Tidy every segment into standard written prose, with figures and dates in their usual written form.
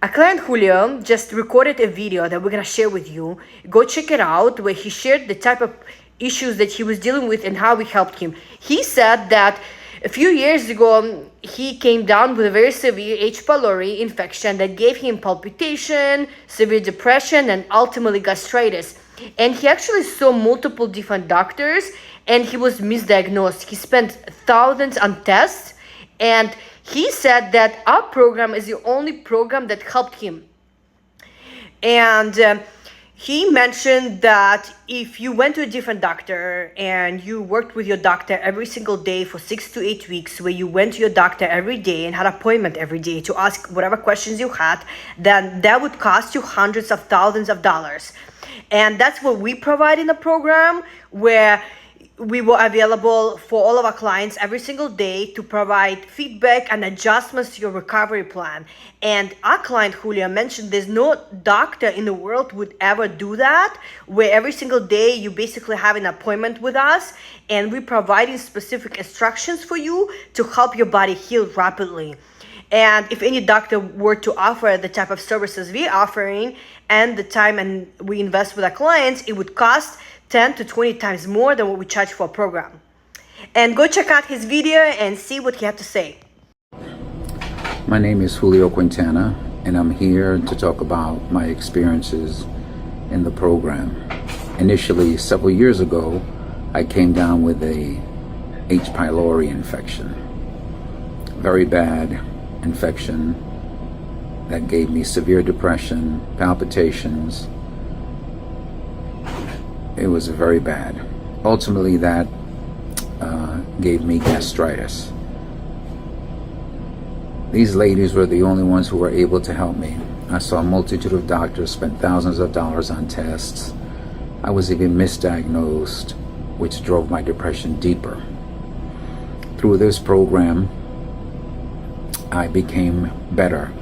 A client, Julio, just recorded a video that we're gonna share with you. Go check it out, where he shared the type of issues that he was dealing with and how we helped him. He said that a few years ago, he came down with a very severe H. pylori infection that gave him palpitation, severe depression, and ultimately gastritis. And he actually saw multiple different doctors, and he was misdiagnosed. He spent thousands on tests, and he said that our program is the only program that helped him. And he mentioned that if you went to a different doctor and you worked with your doctor every single day for 6 to 8 weeks, where you went to your doctor every day and had an appointment every day to ask whatever questions you had, then that would cost you hundreds of thousands of dollars. And that's what we provide in the program, where we were available for all of our clients every single day to provide feedback and adjustments to your recovery plan. And our client, Julio, mentioned there's no doctor in the world would ever do that, where every single day you basically have an appointment with us and we're providing specific instructions for you to help your body heal rapidly. And if any doctor were to offer the type of services we're offering and the time and we invest with our clients, it would cost 10 to 20 times more than what we charge for a program. And go check out his video and see what he had to say. My name is Julio Quintana, and I'm here to talk about my experiences in the program. Initially, several years ago, I came down with a H. pylori infection. Very bad infection that gave me severe depression, palpitations. It was very bad. Ultimately, that gave me gastritis. These ladies were the only ones who were able to help me. I saw a multitude of doctors, spent thousands of dollars on tests. I was even misdiagnosed, which drove my depression deeper. Through this program, I became better.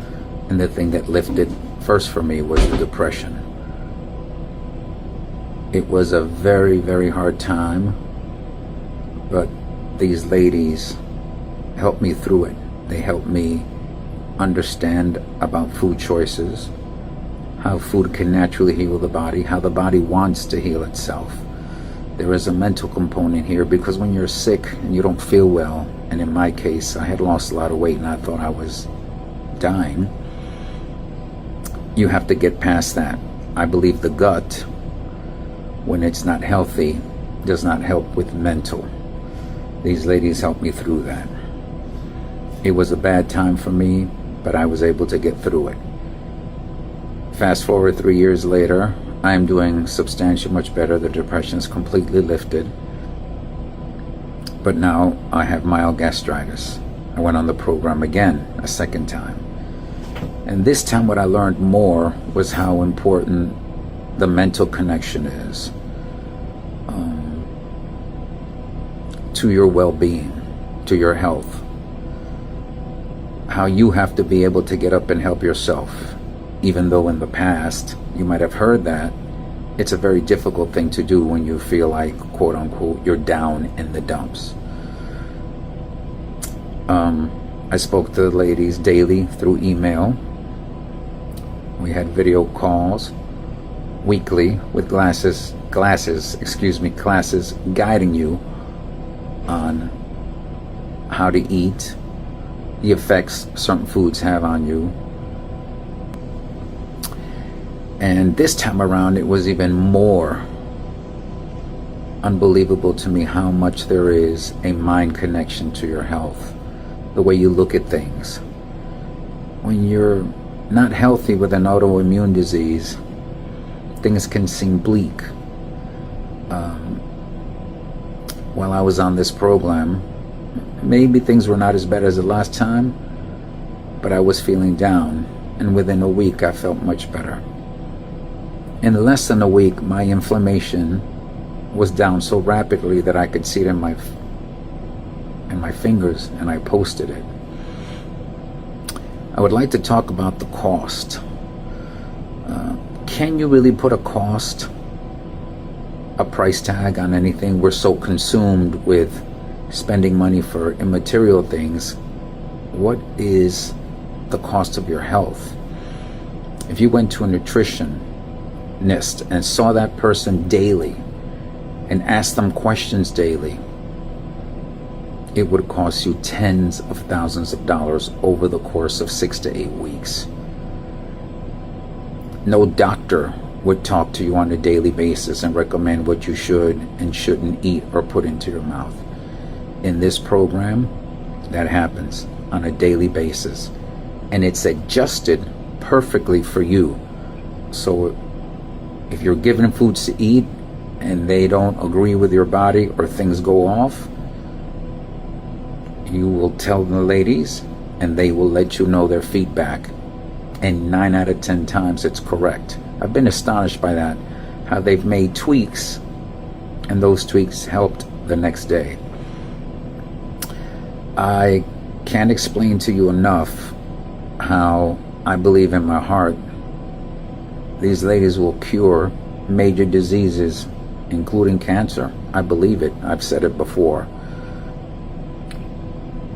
And the thing that lifted first for me was the depression. It was a very, very hard time, but these ladies helped me through it. They helped me understand about food choices, how food can naturally heal the body, how the body wants to heal itself. There is a mental component here, because when you're sick and you don't feel well, and in my case, I had lost a lot of weight and I thought I was dying, you have to get past that. I believe the gut, when it's not healthy, does not help with mental. These ladies helped me through that. It was a bad time for me, but I was able to get through it. Fast forward 3 years later, I am doing substantially much better. The depression is completely lifted. But now I have mild gastritis. I went on the program again, a second time. And this time what I learned more was how important the mental connection is to your well-being, to your health. How you have to be able to get up and help yourself. Even though in the past you might have heard that, it's a very difficult thing to do when you feel like, quote unquote, you're down in the dumps. I spoke to the ladies daily through email. We had video calls weekly with classes guiding you on how to eat, the effects certain foods have on you. And this time around, it was even more unbelievable to me how much there is a mind connection to your health, the way you look at things. When you're not healthy with an autoimmune disease, things can seem bleak. While I was on this program, maybe things were not as bad as the last time, but I was feeling down, and within a week I felt much better. In less than a week, my inflammation was down so rapidly that I could see it in my fingers, and I posted it. I would like to talk about the cost. Can you really put a cost, a price tag on anything? We're so consumed with spending money for immaterial things. What is the cost of your health? If you went to a nutritionist and saw that person daily and asked them questions daily, it would cost you tens of thousands of dollars over the course of 6 to 8 weeks. No doctor would talk to you on a daily basis and recommend what you should and shouldn't eat or put into your mouth. In this program, that happens on a daily basis, and it's adjusted perfectly for you. So if you're given foods to eat and they don't agree with your body or things go off, you will tell the ladies and they will let you know their feedback, and 9 out of 10 times it's correct. I've been astonished by that, how they've made tweaks and those tweaks helped the next day. I can't explain to you enough how I believe in my heart these ladies will cure major diseases, including cancer. I believe it. I've said it before.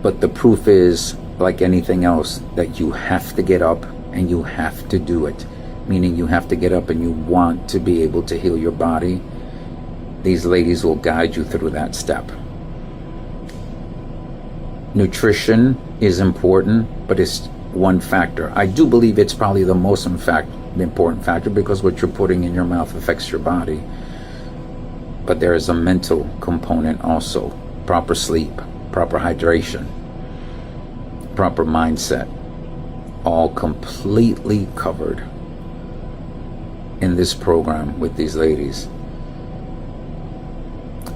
But the proof is, like anything else, that you have to get up and you have to do it. Meaning you have to get up and you want to be able to heal your body. These ladies will guide you through that step. Nutrition is important, but it's one factor. I do believe it's probably the most important factor, because what you're putting in your mouth affects your body. But there is a mental component also. Proper sleep, proper hydration, proper mindset, all completely covered in this program with these ladies.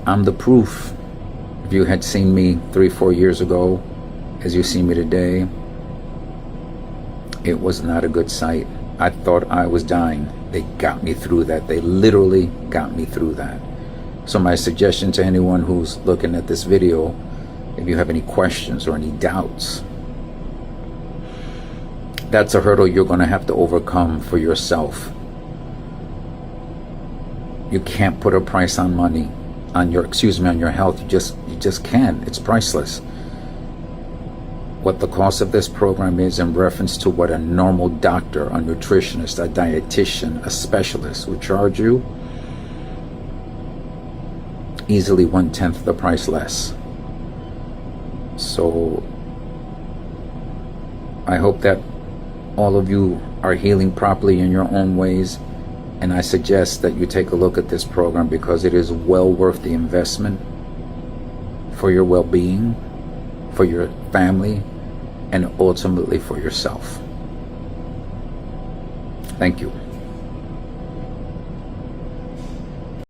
I'm the proof. If you had seen me 3-4 years ago as you see me today, it was not a good sight. I thought I was dying. They got me through that. They literally got me through that. So my suggestion to anyone who's looking at this video, if you have any questions or any doubts, that's a hurdle you're going to have to overcome for yourself. You can't put a price on money, on your health. You just can't. It's priceless. What the cost of this program is in reference to what a normal doctor, a nutritionist, a dietitian, a specialist would charge you, easily 1/10 the price less. So I hope that all of you are healing properly in your own ways, and I suggest that you take a look at this program, because it is well worth the investment for your well-being, for your family, and ultimately for yourself. Thank you.